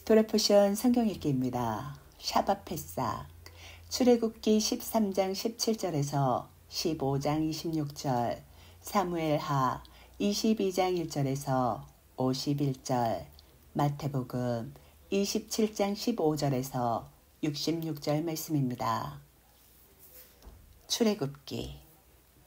도레포션 성경 읽기입니다. 샤바페사 출애굽기 13장 17절에서 15장 26절, 사무엘하 22장 1절에서 51절, 마태복음 27장 15절에서 66절 말씀입니다. 출애굽기.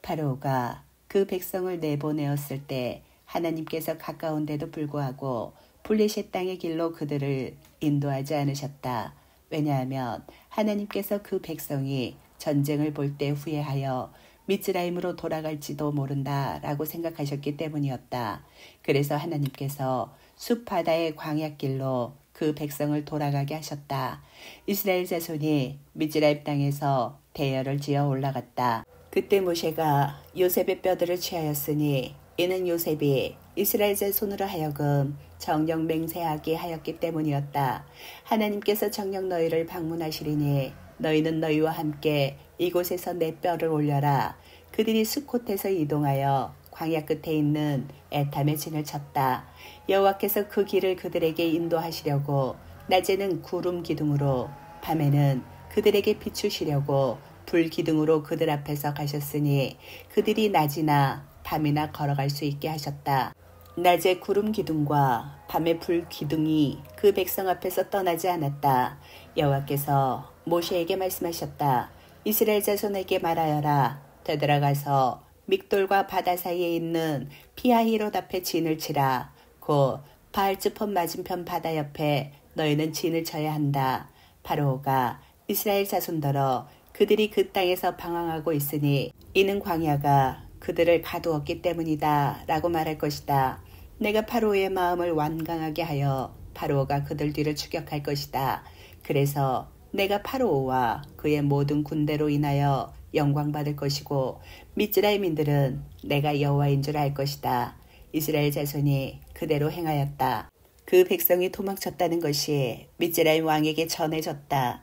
파로가 그 백성을 내보내었을 때 하나님께서 가까운데도 불구하고 블레셋 땅의 길로 그들을 인도하지 않으셨다. 왜냐하면 하나님께서 그 백성이 전쟁을 볼 때 후회하여 미즈라임으로 돌아갈지도 모른다라고 생각하셨기 때문이었다. 그래서 하나님께서 숲바다의 광야길로 그 백성을 돌아가게 하셨다. 이스라엘 자손이 미즈라임 땅에서 대열을 지어 올라갔다. 그때 모세가 요셉의 뼈들을 취하였으니 이는 요셉이 이스라엘 자손으로 하여금 정령 맹세하게 하였기 때문이었다. 하나님께서 정녕 너희를 방문하시리니 너희는 너희와 함께 이곳에서 내 뼈를 올려라. 그들이 수콧에서 이동하여 광야 끝에 있는 에탐에 진을 쳤다. 여호와께서 그 길을 그들에게 인도하시려고 낮에는 구름 기둥으로 밤에는 그들에게 비추시려고 불 기둥으로 그들 앞에서 가셨으니 그들이 낮이나 밤이나 걸어갈 수 있게 하셨다. 낮에 구름 기둥과 밤에 불 기둥이 그 백성 앞에서 떠나지 않았다. 여호와께서 모세에게 말씀하셨다. 이스라엘 자손에게 말하여라. 되돌아가서 믹돌과 바다 사이에 있는 피하히롯 앞에 진을 치라. 곧 바알즈폰 맞은편 바다 옆에 너희는 진을 쳐야 한다. 파로가 이스라엘 자손더러 그들이 그 땅에서 방황하고 있으니 이는 광야가 그들을 가두었기 때문이다 라고 말할 것이다. 내가 파로의 마음을 완강하게 하여 파로가 그들 뒤를 추격할 것이다. 그래서 내가 파로와 그의 모든 군대로 인하여 영광받을 것이고 미즈라임인들은 내가 여호와인 줄 알 것이다. 이스라엘 자손이 그대로 행하였다. 그 백성이 도망쳤다는 것이 미즈라임 왕에게 전해졌다.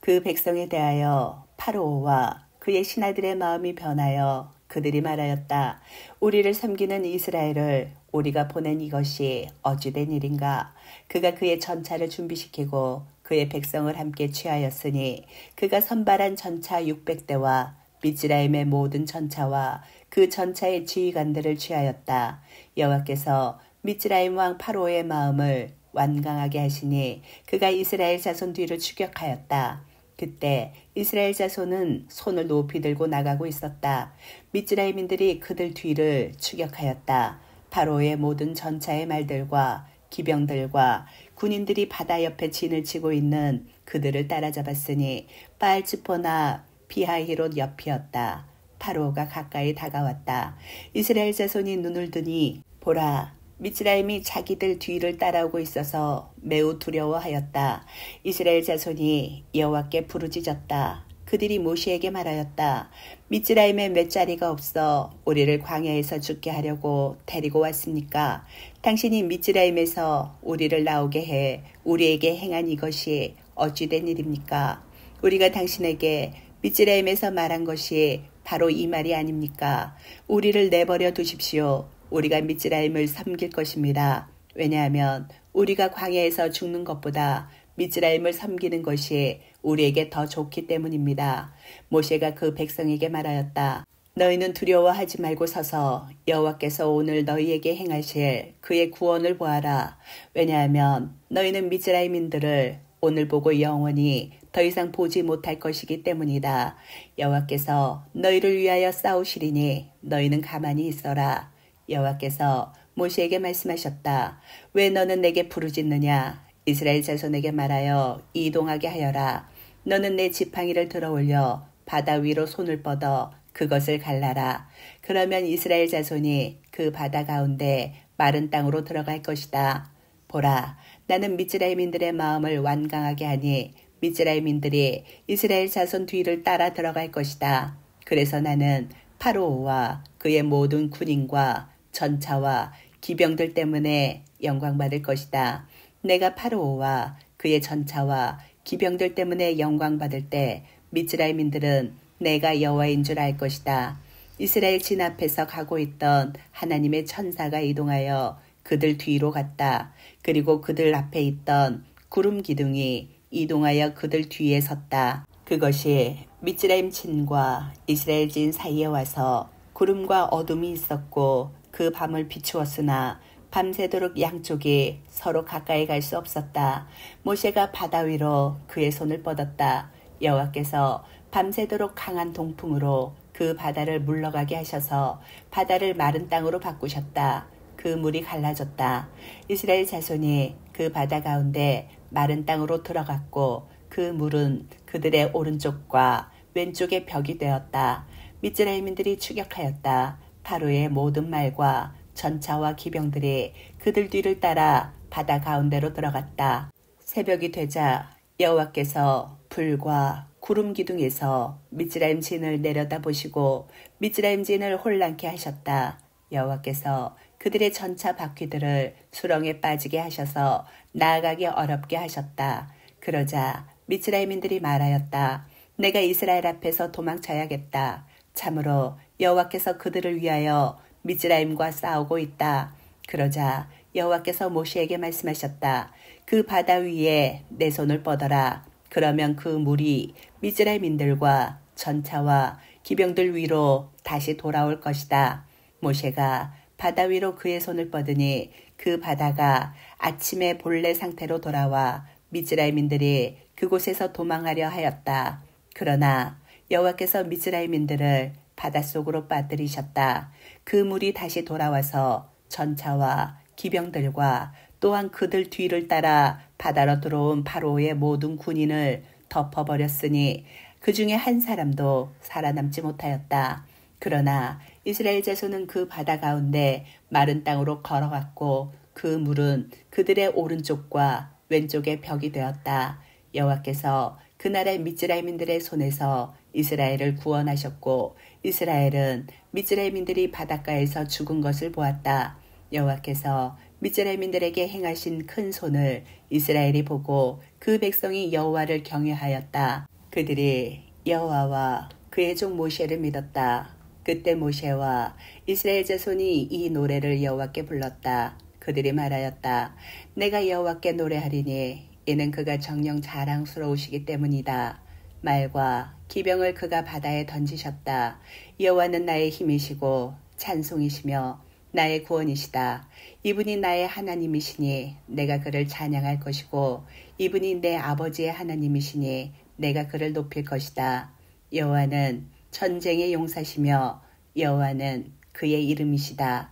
그 백성에 대하여 파로와 그의 신하들의 마음이 변하여 그들이 말하였다. 우리를 섬기는 이스라엘을 우리가 보낸 이것이 어찌된 일인가. 그가 그의 전차를 준비시키고 그의 백성을 함께 취하였으니 그가 선발한 전차 600대와 미즈라임의 모든 전차와 그 전차의 지휘관들을 취하였다. 여호와께서 미즈라임 왕 파로의 마음을 완강하게 하시니 그가 이스라엘 자손 뒤를 추격하였다. 그때 이스라엘 자손은 손을 높이 들고 나가고 있었다. 미즈라임인들이 그들 뒤를 추격하였다. 파로의 모든 전차의 말들과 기병들과 군인들이 바다 옆에 진을 치고 있는 그들을 따라잡았으니 바알즈포나 비하히롯 옆이었다. 파로가 가까이 다가왔다. 이스라엘 자손이 눈을 드니 보라, 미즈라임이 자기들 뒤를 따라오고 있어서 매우 두려워하였다. 이스라엘 자손이 여호와께 부르짖었다. 그들이 모세에게 말하였다. 미즈라임에 몇 자리가 없어 우리를 광야에서 죽게 하려고 데리고 왔습니까? 당신이 미즈라임에서 우리를 나오게 해 우리에게 행한 이것이 어찌된 일입니까? 우리가 당신에게 미즈라임에서 말한 것이 바로 이 말이 아닙니까? 우리를 내버려 두십시오. 우리가 미즈라임을 섬길 것입니다. 왜냐하면 우리가 광야에서 죽는 것보다 미즈라임을 섬기는 것이 우리에게 더 좋기 때문입니다. 모세가 그 백성에게 말하였다. 너희는 두려워하지 말고 서서 여호와께서 오늘 너희에게 행하실 그의 구원을 보아라. 왜냐하면 너희는 미즈라임인들을 오늘 보고 영원히 더 이상 보지 못할 것이기 때문이다. 여호와께서 너희를 위하여 싸우시리니 너희는 가만히 있어라. 여호와께서 모세에게 말씀하셨다. 왜 너는 내게 부르짖느냐? 이스라엘 자손에게 말하여 이동하게 하여라. 너는 내 지팡이를 들어올려 바다 위로 손을 뻗어 그것을 갈라라. 그러면 이스라엘 자손이 그 바다 가운데 마른 땅으로 들어갈 것이다. 보라, 나는 미즈라임인들의 마음을 완강하게 하니 미즈라임인들이 이스라엘 자손 뒤를 따라 들어갈 것이다. 그래서 나는 파로와 그의 모든 군인과 전차와 기병들 때문에 영광받을 것이다. 내가 파로와 그의 전차와 기병들 때문에 영광받을 때 미즈라임인들은 내가 여호와인 줄 알 것이다. 이스라엘 진 앞에서 가고 있던 하나님의 천사가 이동하여 그들 뒤로 갔다. 그리고 그들 앞에 있던 구름 기둥이 이동하여 그들 뒤에 섰다. 그것이 미즈라임 진과 이스라엘 진 사이에 와서 구름과 어둠이 있었고 그 밤을 비추었으나 밤새도록 양쪽이 서로 가까이 갈 수 없었다. 모세가 바다 위로 그의 손을 뻗었다. 여호와께서 밤새도록 강한 동풍으로 그 바다를 물러가게 하셔서 바다를 마른 땅으로 바꾸셨다. 그 물이 갈라졌다. 이스라엘 자손이 그 바다 가운데 마른 땅으로 들어갔고 그 물은 그들의 오른쪽과 왼쪽의 벽이 되었다. 미즈라임인들이 추격하였다. 파로의 모든 말과 전차와 기병들이 그들 뒤를 따라 바다 가운데로 들어갔다. 새벽이 되자 여호와께서 불과 구름 기둥에서 미즈라임 진을 내려다보시고 미즈라임 진을 혼란케 하셨다. 여호와께서 그들의 전차 바퀴들을 수렁에 빠지게 하셔서 나아가기 어렵게 하셨다. 그러자 미즈라임인들이 말하였다. 내가 이스라엘 앞에서 도망쳐야겠다. 참으로 여호와께서 그들을 위하여 미즈라임과 싸우고 있다. 그러자 여호와께서 모세에게 말씀하셨다. 그 바다 위에 내 손을 뻗어라. 그러면 그 물이 미즈라임인들과 전차와 기병들 위로 다시 돌아올 것이다. 모세가 바다 위로 그의 손을 뻗으니 그 바다가 아침에 본래 상태로 돌아와 미즈라임인들이 그곳에서 도망하려 하였다. 그러나 여호와께서 미즈라임인들을 바닷속으로 빠뜨리셨다. 그 물이 다시 돌아와서 전차와 기병들과 또한 그들 뒤를 따라 바다로 들어온 파로의 모든 군인을 덮어버렸으니 그 중에 한 사람도 살아남지 못하였다. 그러나 이스라엘 자손은 그 바다 가운데 마른 땅으로 걸어갔고 그 물은 그들의 오른쪽과 왼쪽의 벽이 되었다. 여호와께서 그 나라의 미즈라임인들의 손에서 이스라엘을 구원하셨고 이스라엘은 미즈라임인들이 바닷가에서 죽은 것을 보았다. 여호와께서 미즈라임인들에게 행하신 큰 손을 이스라엘이 보고 그 백성이 여호와를 경외하였다. 그들이 여호와와 그의 종 모세를 믿었다. 그때 모세와 이스라엘 자손이 이 노래를 여호와께 불렀다. 그들이 말하였다. 내가 여호와께 노래하리니 이는 그가 정녕 자랑스러우시기 때문이다. 말과 기병을 그가 바다에 던지셨다. 여호와는 나의 힘이시고 찬송이시며 나의 구원이시다. 이분이 나의 하나님이시니 내가 그를 찬양할 것이고 이분이 내 아버지의 하나님이시니 내가 그를 높일 것이다. 여호와는 전쟁의 용사시며 여호와는 그의 이름이시다.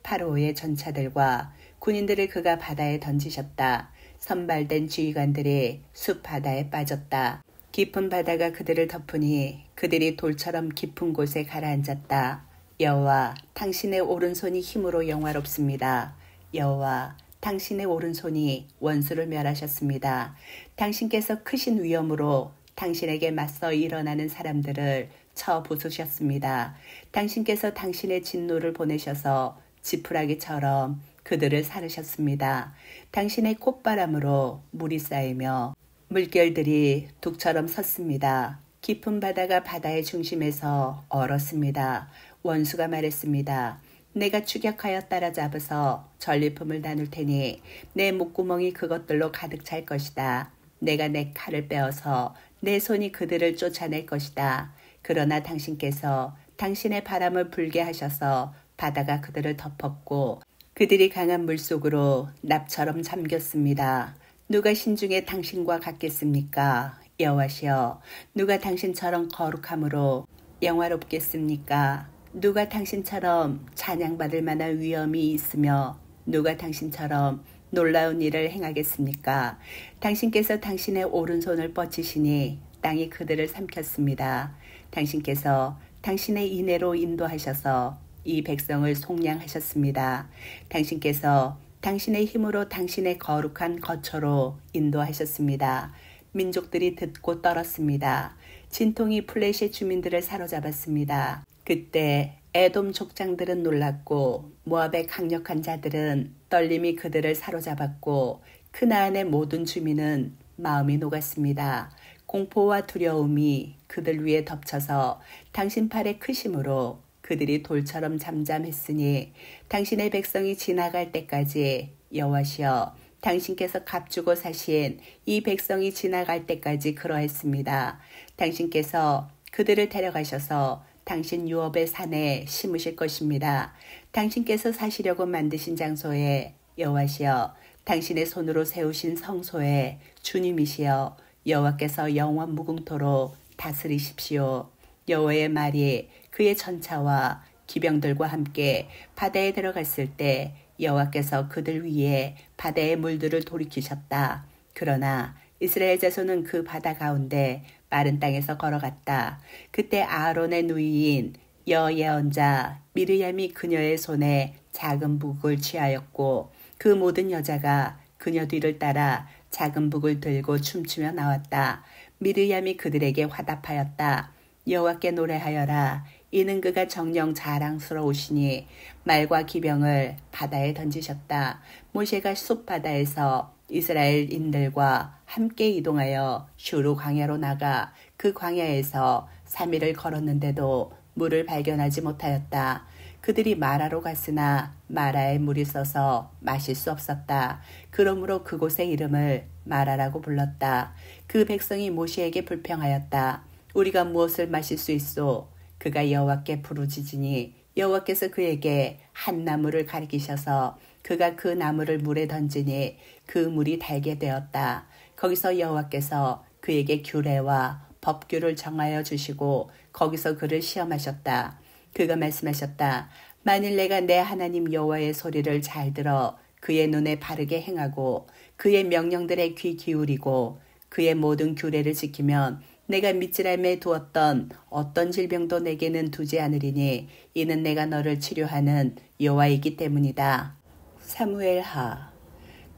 파로의 전차들과 군인들을 그가 바다에 던지셨다. 선발된 지휘관들이 숲 바다에 빠졌다. 깊은 바다가 그들을 덮으니 그들이 돌처럼 깊은 곳에 가라앉았다. 여호와 당신의 오른손이 힘으로 영화롭습니다. 여호와 당신의 오른손이 원수를 멸하셨습니다. 당신께서 크신 위엄으로 당신에게 맞서 일어나는 사람들을 쳐 부수셨습니다. 당신께서 당신의 진노를 보내셔서 지푸라기처럼 그들을 사르셨습니다. 당신의 콧바람으로 물이 쌓이며 물결들이 둑처럼 섰습니다. 깊은 바다가 바다의 중심에서 얼었습니다. 원수가 말했습니다. 내가 추격하여 따라잡아서 전리품을 나눌 테니 내 목구멍이 그것들로 가득 찰 것이다. 내가 내 칼을 빼어서 내 손이 그들을 쫓아낼 것이다. 그러나 당신께서 당신의 바람을 불게 하셔서 바다가 그들을 덮었고 그들이 강한 물속으로 납처럼 잠겼습니다. 누가 신중에 당신과 같겠습니까? 여호와시여, 누가 당신처럼 거룩함으로 영화롭겠습니까? 누가 당신처럼 찬양받을 만한 위엄이 있으며 누가 당신처럼 놀라운 일을 행하겠습니까? 당신께서 당신의 오른손을 뻗치시니 땅이 그들을 삼켰습니다. 당신께서 당신의 인애로 인도하셔서 이 백성을 속량하셨습니다. 당신께서 당신의 힘으로 당신의 거룩한 거처로 인도하셨습니다. 민족들이 듣고 떨었습니다. 진통이 플레셋 주민들을 사로잡았습니다. 그때 에돔 족장들은 놀랐고 모압의 강력한 자들은 떨림이 그들을 사로잡았고 크나안의 모든 주민은 마음이 녹았습니다. 공포와 두려움이 그들 위에 덮쳐서 당신 팔의 크심으로 그들이 돌처럼 잠잠했으니 당신의 백성이 지나갈 때까지 여호와시여 당신께서 값주고 사신 이 백성이 지나갈 때까지 그러했습니다. 당신께서 그들을 데려가셔서 당신 유업의 산에 심으실 것입니다. 당신께서 사시려고 만드신 장소에 여호와시여 당신의 손으로 세우신 성소에 주님이시여 여호와께서 영원 무궁토로 다스리십시오. 여호와의 말이 그의 전차와 기병들과 함께 바다에 들어갔을 때 여호와께서 그들 위에 바다의 물들을 돌이키셨다. 그러나 이스라엘 자손은 그 바다 가운데 마른 땅에서 걸어갔다. 그때 아론의 누이인 여예언자 미르얌이 그녀의 손에 작은 북을 취하였고 그 모든 여자가 그녀 뒤를 따라 작은 북을 들고 춤추며 나왔다. 미르얌이 그들에게 화답하였다. 여호와께 노래하여라. 이는 그가 정녕 자랑스러우시니 말과 기병을 바다에 던지셨다. 모세가 숲바다에서 이스라엘인들과 함께 이동하여 슈르 광야로 나가 그 광야에서 3일을 걸었는데도 물을 발견하지 못하였다. 그들이 마라로 갔으나 마라에 물이 써서 마실 수 없었다. 그러므로 그곳의 이름을 마라라고 불렀다. 그 백성이 모세에게 불평하였다. 우리가 무엇을 마실 수 있소? 그가 여호와께 부르짖으니 여호와께서 그에게 한 나무를 가리키셔서 그가 그 나무를 물에 던지니 그 물이 달게 되었다. 거기서 여호와께서 그에게 규례와 법규를 정하여 주시고 거기서 그를 시험하셨다. 그가 말씀하셨다. 만일 내가 내 하나님 여호와의 소리를 잘 들어 그의 눈에 바르게 행하고 그의 명령들에 귀 기울이고 그의 모든 규례를 지키면 내가 미츠라임에 두었던 어떤 질병도 내게는 두지 않으리니 이는 내가 너를 치료하는 여호와이기 때문이다. 사무엘하.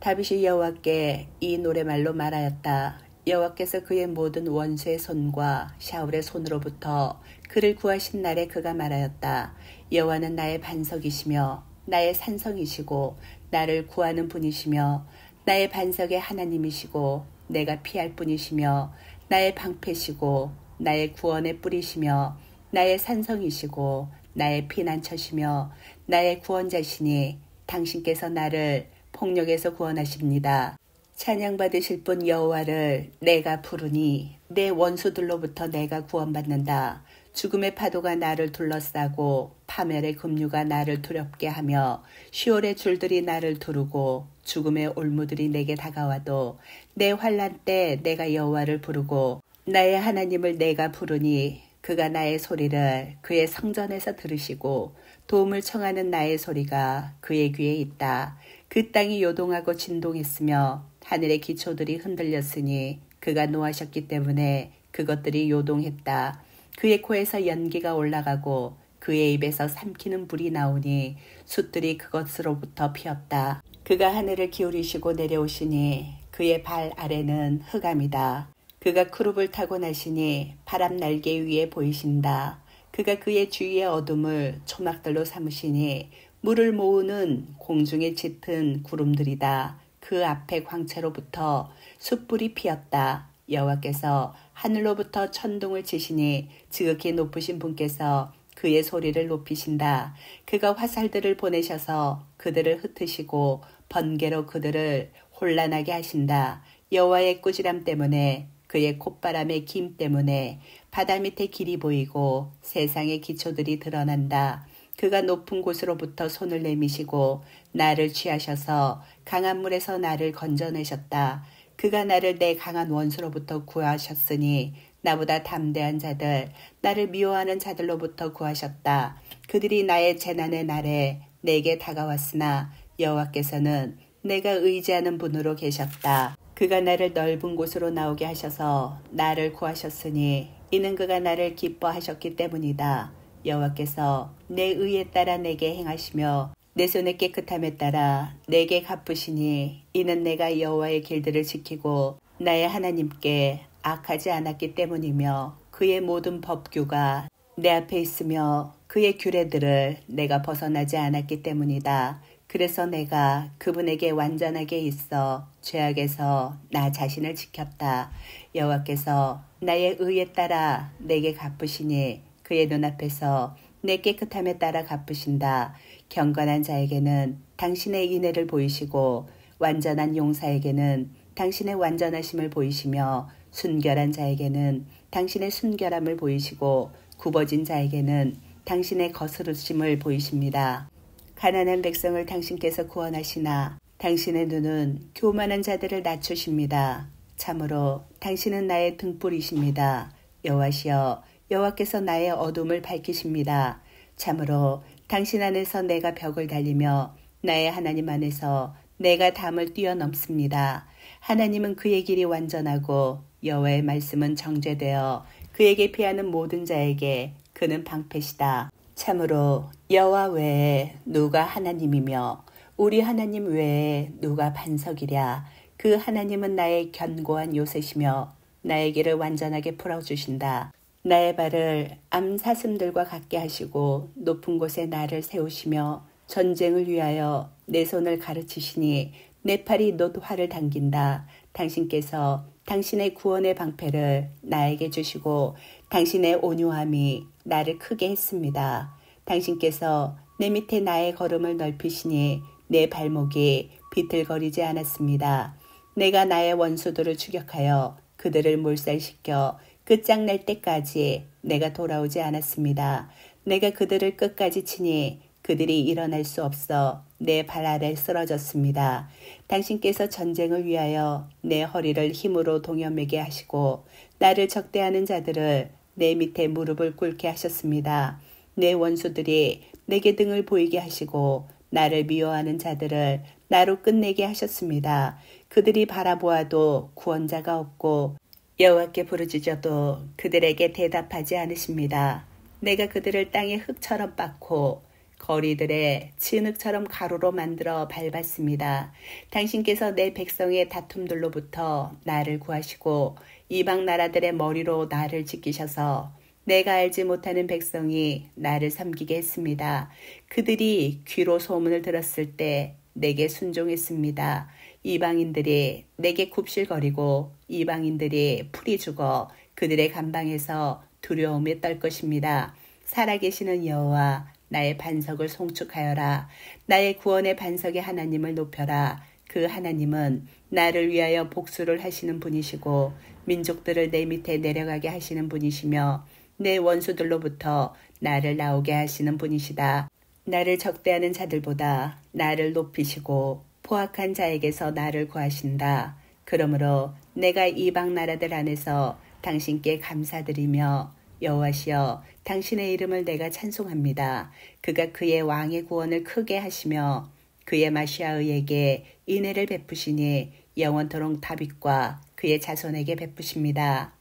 다윗이 여호와께 이 노래말로 말하였다. 여호와께서 그의 모든 원수의 손과 샤울의 손으로부터 그를 구하신 날에 그가 말하였다. 여호와는 나의 반석이시며 나의 산성이시고 나를 구하는 분이시며 나의 반석의 하나님이시고 내가 피할 분이시며 나의 방패시고 나의 구원의 뿌리시며 나의 산성이시고 나의 피난처시며 나의 구원자시니 당신께서 나를 폭력에서 구원하십니다. 찬양받으실 분 여호와를 내가 부르니 내 원수들로부터 내가 구원받는다. 죽음의 파도가 나를 둘러싸고 파멸의 급류가 나를 두렵게 하며 시올의 줄들이 나를 두르고 죽음의 올무들이 내게 다가와도 내 환난 때 내가 여호와를 부르고 나의 하나님을 내가 부르니 그가 나의 소리를 그의 성전에서 들으시고 도움을 청하는 나의 소리가 그의 귀에 있다. 그 땅이 요동하고 진동했으며 하늘의 기초들이 흔들렸으니 그가 노하셨기 때문에 그것들이 요동했다. 그의 코에서 연기가 올라가고 그의 입에서 삼키는 불이 나오니 숯들이 그것으로부터 피었다. 그가 하늘을 기울이시고 내려오시니 그의 발 아래는 흑암이다. 그가 크룹을 타고 나시니 바람 날개 위에 보이신다. 그가 그의 주위의 어둠을 초막들로 삼으시니 물을 모으는 공중에 짙은 구름들이다. 그 앞에 광채로부터 숯불이 피었다. 여호와께서 하늘로부터 천둥을 치시니 지극히 높으신 분께서 그의 소리를 높이신다. 그가 화살들을 보내셔서 그들을 흩으시고 번개로 그들을 혼란하게 하신다. 여호와의 꾸지람 때문에 그의 콧바람의 김 때문에 바다 밑에 길이 보이고 세상의 기초들이 드러난다. 그가 높은 곳으로부터 손을 내미시고 나를 취하셔서 강한 물에서 나를 건져내셨다. 그가 나를 내 강한 원수로부터 구하셨으니 나보다 담대한 자들, 나를 미워하는 자들로부터 구하셨다. 그들이 나의 재난의 날에 내게 다가왔으나 여호와께서는 내가 의지하는 분으로 계셨다. 그가 나를 넓은 곳으로 나오게 하셔서 나를 구하셨으니 이는 그가 나를 기뻐하셨기 때문이다. 여호와께서 내 의에 따라 내게 행하시며 내 손의 깨끗함에 따라 내게 갚으시니 이는 내가 여호와의 길들을 지키고 나의 하나님께 악하지 않았기 때문이며 그의 모든 법규가 내 앞에 있으며 그의 규례들을 내가 벗어나지 않았기 때문이다. 그래서 내가 그분에게 완전하게 있어 죄악에서 나 자신을 지켰다. 여호와께서 나의 의에 따라 내게 갚으시니 그의 눈앞에서 내 깨끗함에 따라 갚으신다. 경건한 자에게는 당신의 인애를 보이시고 완전한 용사에게는 당신의 완전하심을 보이시며 순결한 자에게는 당신의 순결함을 보이시고 굽어진 자에게는 당신의 거스르심을 보이십니다. 가난한 백성을 당신께서 구원하시나 당신의 눈은 교만한 자들을 낮추십니다. 참으로 당신은 나의 등불이십니다. 여호와시여, 여호와께서 나의 어둠을 밝히십니다. 참으로 당신 안에서 내가 벽을 달리며 나의 하나님 안에서 내가 담을 뛰어넘습니다. 하나님은 그의 길이 완전하고 여호와의 말씀은 정죄되어 그에게 피하는 모든 자에게 그는 방패시다. 참으로 여호와 외에 누가 하나님이며 우리 하나님 외에 누가 반석이랴. 그 하나님은 나의 견고한 요새시며 나의 길을 완전하게 풀어주신다. 나의 발을 암사슴들과 같게 하시고 높은 곳에 나를 세우시며 전쟁을 위하여 내 손을 가르치시니 내 팔이 놋 활을 당긴다. 당신께서 당신의 구원의 방패를 나에게 주시고 당신의 온유함이 나를 크게 했습니다. 당신께서 내 밑에 나의 걸음을 넓히시니 내 발목이 비틀거리지 않았습니다. 내가 나의 원수들을 추격하여 그들을 몰살시켜 끝장낼 때까지 내가 돌아오지 않았습니다. 내가 그들을 끝까지 치니 그들이 일어날 수 없어 내 발 아래 쓰러졌습니다. 당신께서 전쟁을 위하여 내 허리를 힘으로 동여매게 하시고 나를 적대하는 자들을 내 밑에 무릎을 꿇게 하셨습니다. 내 원수들이 내게 등을 보이게 하시고 나를 미워하는 자들을 나로 끝내게 하셨습니다. 그들이 바라보아도 구원자가 없고 여호와께 부르짖어도 그들에게 대답하지 않으십니다. 내가 그들을 땅의 흙처럼 빻고 거리들의 진흙처럼 가루로 만들어 밟았습니다. 당신께서 내 백성의 다툼들로부터 나를 구하시고 이방 나라들의 머리로 나를 지키셔서 내가 알지 못하는 백성이 나를 섬기게 했습니다. 그들이 귀로 소문을 들었을 때 내게 순종했습니다. 이방인들이 내게 굽실거리고 이방인들이 풀이 죽어 그들의 감방에서 두려움에 떨 것입니다. 살아계시는 여호와, 나의 반석을 송축하여라. 나의 구원의 반석의 하나님을 높여라. 그 하나님은 나를 위하여 복수를 하시는 분이시고 민족들을 내 밑에 내려가게 하시는 분이시며 내 원수들로부터 나를 나오게 하시는 분이시다. 나를 적대하는 자들보다 나를 높이시고 포악한 자에게서 나를 구하신다. 그러므로 내가 이방 나라들 안에서 당신께 감사드리며 여호와시여, 당신의 이름을 내가 찬송합니다. 그가 그의 왕의 구원을 크게 하시며 그의 마시아의에게 인애를 베푸시니 영원토록 다윗과 그의 자손에게 베푸십니다.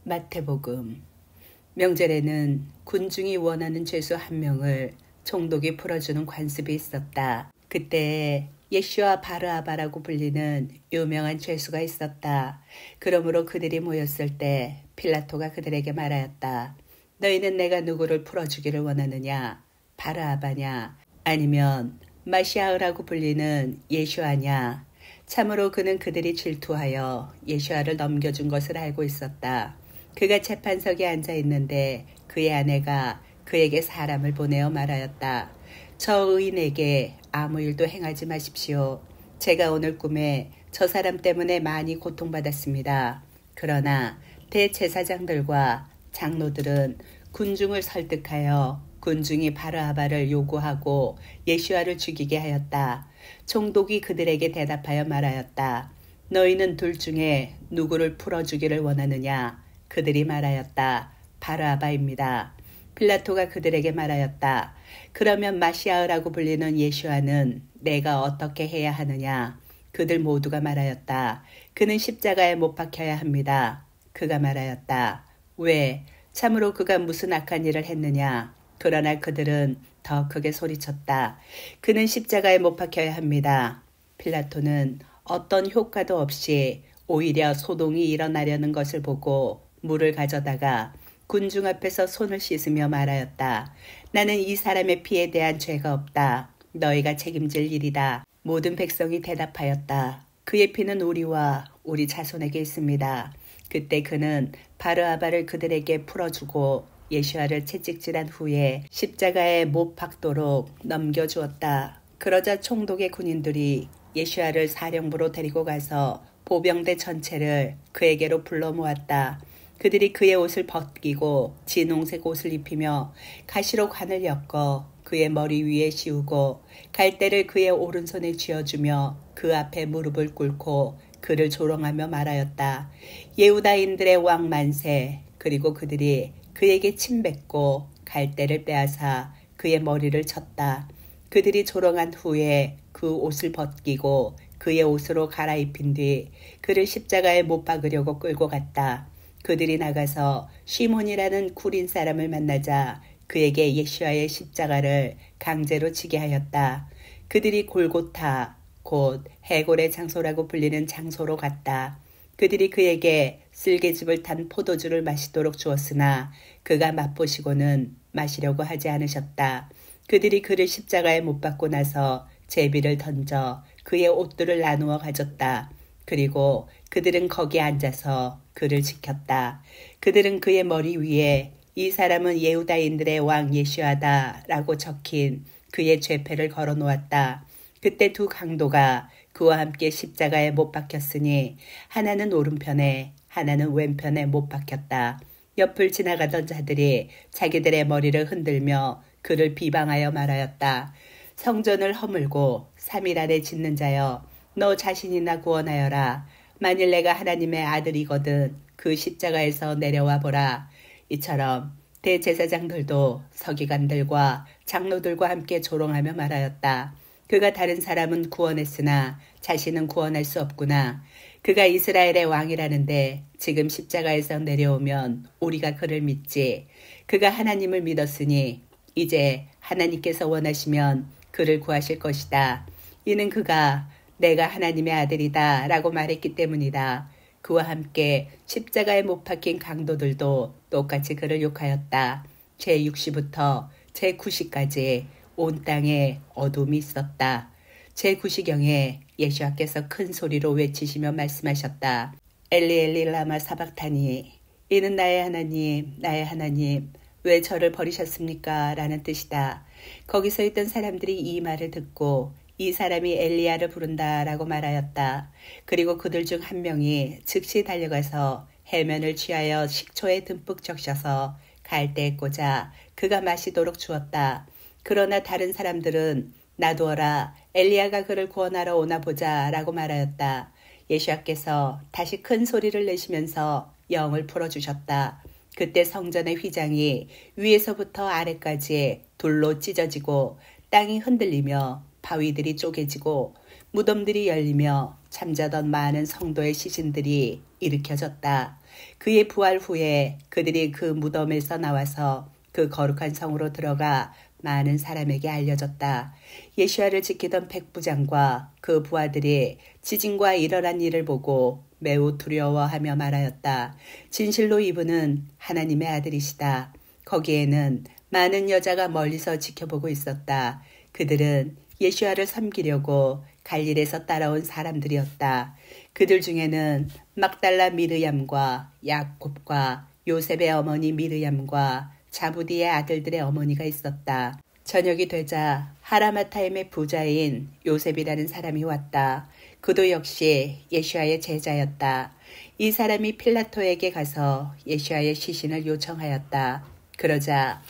마태복음. 명절에는 군중이 원하는 죄수 한 명을 총독이 풀어주는 관습이 있었다. 그때 예슈와 바르아바라고 불리는 유명한 죄수가 있었다. 그러므로 그들이 모였을 때 필라토가 그들에게 말하였다. 너희는 내가 누구를 풀어주기를 원하느냐? 바르아바냐? 아니면 마시아흐라고 불리는 예슈아냐? 참으로 그는 그들이 질투하여 예슈아를 넘겨준 것을 알고 있었다. 그가 재판석에 앉아 있는데 그의 아내가 그에게 사람을 보내어 말하였다. 저 의인에게 아무 일도 행하지 마십시오. 제가 오늘 꿈에 저 사람 때문에 많이 고통받았습니다. 그러나 대제사장들과 장로들은 군중을 설득하여 군중이 바르아바를 요구하고 예슈아를 죽이게 하였다. 총독이 그들에게 대답하여 말하였다. 너희는 둘 중에 누구를 풀어주기를 원하느냐? 그들이 말하였다. 바르아바입니다. 필라토가 그들에게 말하였다. 그러면 마시아흐라고 불리는 예슈아는 내가 어떻게 해야 하느냐? 그들 모두가 말하였다. 그는 십자가에 못 박혀야 합니다. 그가 말하였다. 왜? 참으로 그가 무슨 악한 일을 했느냐? 그러나 그들은 더 크게 소리쳤다. 그는 십자가에 못 박혀야 합니다. 필라토는 어떤 효과도 없이 오히려 소동이 일어나려는 것을 보고 물을 가져다가 군중 앞에서 손을 씻으며 말하였다. 나는 이 사람의 피에 대한 죄가 없다. 너희가 책임질 일이다. 모든 백성이 대답하였다. 그의 피는 우리와 우리 자손에게 있습니다. 그때 그는 바르아바를 그들에게 풀어주고 예슈아를 채찍질한 후에 십자가에 못 박도록 넘겨주었다. 그러자 총독의 군인들이 예슈아를 사령부로 데리고 가서 보병대 전체를 그에게로 불러 모았다. 그들이 그의 옷을 벗기고 진홍색 옷을 입히며 가시로 관을 엮어 그의 머리 위에 씌우고 갈대를 그의 오른손에 쥐어주며 그 앞에 무릎을 꿇고 그를 조롱하며 말하였다. 예후다인들의 왕 만세. 그리고 그들이 그에게 침뱉고 갈대를 빼앗아 그의 머리를 쳤다. 그들이 조롱한 후에 그 옷을 벗기고 그의 옷으로 갈아입힌 뒤 그를 십자가에 못 박으려고 끌고 갔다. 그들이 나가서 시몬이라는 구린 사람을 만나자 그에게 예수와의 십자가를 강제로 지게 하였다. 그들이 골고타 곧 해골의 장소라고 불리는 장소로 갔다. 그들이 그에게 쓸개즙을 탄 포도주를 마시도록 주었으나 그가 맛보시고는 마시려고 하지 않으셨다. 그들이 그를 십자가에 못 박고 나서 제비를 던져 그의 옷들을 나누어 가졌다. 그리고 그들은 거기 앉아서 그를 지켰다. 그들은 그의 머리 위에 이 사람은 예후다인들의 왕 예수아다 라고 적힌 그의 죄패를 걸어 놓았다. 그때 두 강도가 그와 함께 십자가에 못 박혔으니 하나는 오른편에 하나는 왼편에 못 박혔다. 옆을 지나가던 자들이 자기들의 머리를 흔들며 그를 비방하여 말하였다. 성전을 허물고 3일 안에 짓는 자여 너 자신이나 구원하여라. 만일 내가 하나님의 아들이거든 그 십자가에서 내려와 보라. 이처럼 대제사장들도 서기관들과 장로들과 함께 조롱하며 말하였다. 그가 다른 사람은 구원했으나 자신은 구원할 수 없구나. 그가 이스라엘의 왕이라는데 지금 십자가에서 내려오면 우리가 그를 믿지. 그가 하나님을 믿었으니 이제 하나님께서 원하시면 그를 구하실 것이다. 이는 그가 내가 하나님의 아들이다 라고 말했기 때문이다. 그와 함께 십자가에 못 박힌 강도들도 똑같이 그를 욕하였다. 제60부터 제90까지 온 땅에 어둠이 있었다. 제9시경에 예수와께서 큰 소리로 외치시며 말씀하셨다. 엘리 엘리 라마 사박타니. 이는 나의 하나님 나의 하나님 왜 저를 버리셨습니까? 라는 뜻이다. 거기서 있던 사람들이 이 말을 듣고 이 사람이 엘리야를 부른다 라고 말하였다. 그리고 그들 중 한 명이 즉시 달려가서 해면을 취하여 식초에 듬뿍 적셔서 갈대에 꽂아 그가 마시도록 주었다. 그러나 다른 사람들은 놔두어라. 엘리야가 그를 구원하러 오나 보자 라고 말하였다. 예수와께서 다시 큰 소리를 내시면서 영을 풀어주셨다. 그때 성전의 휘장이 위에서부터 아래까지 돌로 찢어지고 땅이 흔들리며 바위들이 쪼개지고 무덤들이 열리며 잠자던 많은 성도의 시신들이 일으켜졌다. 그의 부활 후에 그들이 그 무덤에서 나와서 그 거룩한 성으로 들어가 많은 사람에게 알려졌다. 예수와를 지키던 백부장과 그 부하들이 지진과 일어난 일을 보고 매우 두려워하며 말하였다. 진실로 이분은 하나님의 아들이시다. 거기에는 많은 여자가 멀리서 지켜보고 있었다. 그들은 예수와를 섬기려고 갈릴에서 따라온 사람들이었다. 그들 중에는 막달라 미르얌과 야곱과 요셉의 어머니 미르얌과 자부디의 아들들의 어머니가 있었다. 저녁이 되자 하라마타임의 부자인 요셉이라는 사람이 왔다. 그도 역시 예수와의 제자였다. 이 사람이 필라토에게 가서 예수와의 시신을 요청하였다. 그러자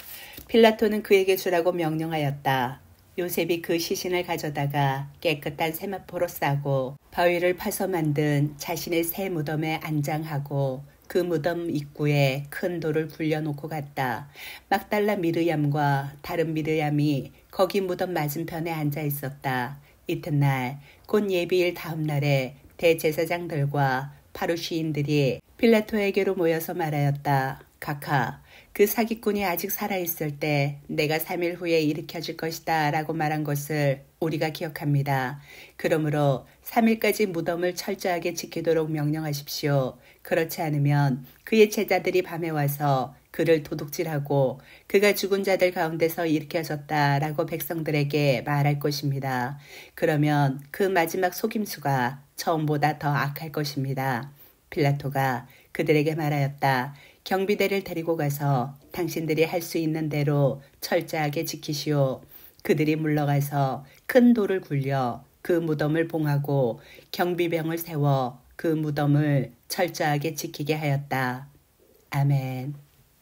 필라토는 그에게 주라고 명령하였다. 요셉이 그 시신을 가져다가 깨끗한 세마포로 싸고 바위를 파서 만든 자신의 새 무덤에 안장하고 그 무덤 입구에 큰 돌을 굴려놓고 갔다. 막달라 미르얌과 다른 미르얌이 거기 무덤 맞은편에 앉아 있었다. 이튿날 곧 예비일 다음 날에 대제사장들과 바루시인들이 필라토에게로 모여서 말하였다. 각하, 그 사기꾼이 아직 살아있을 때 내가 3일 후에 일으켜질 것이다 라고 말한 것을 우리가 기억합니다. 그러므로 3일까지 무덤을 철저하게 지키도록 명령하십시오. 그렇지 않으면 그의 제자들이 밤에 와서 그를 도둑질하고 그가 죽은 자들 가운데서 일으켜졌다 라고 백성들에게 말할 것입니다. 그러면 그 마지막 속임수가 처음보다 더 악할 것입니다. 빌라토가 그들에게 말하였다. 경비대를 데리고 가서 당신들이 할 수 있는 대로 철저하게 지키시오. 그들이 물러가서 큰 돌을 굴려 그 무덤을 봉하고 경비병을 세워 그 무덤을 철저하게 지키게 하였다. 아멘.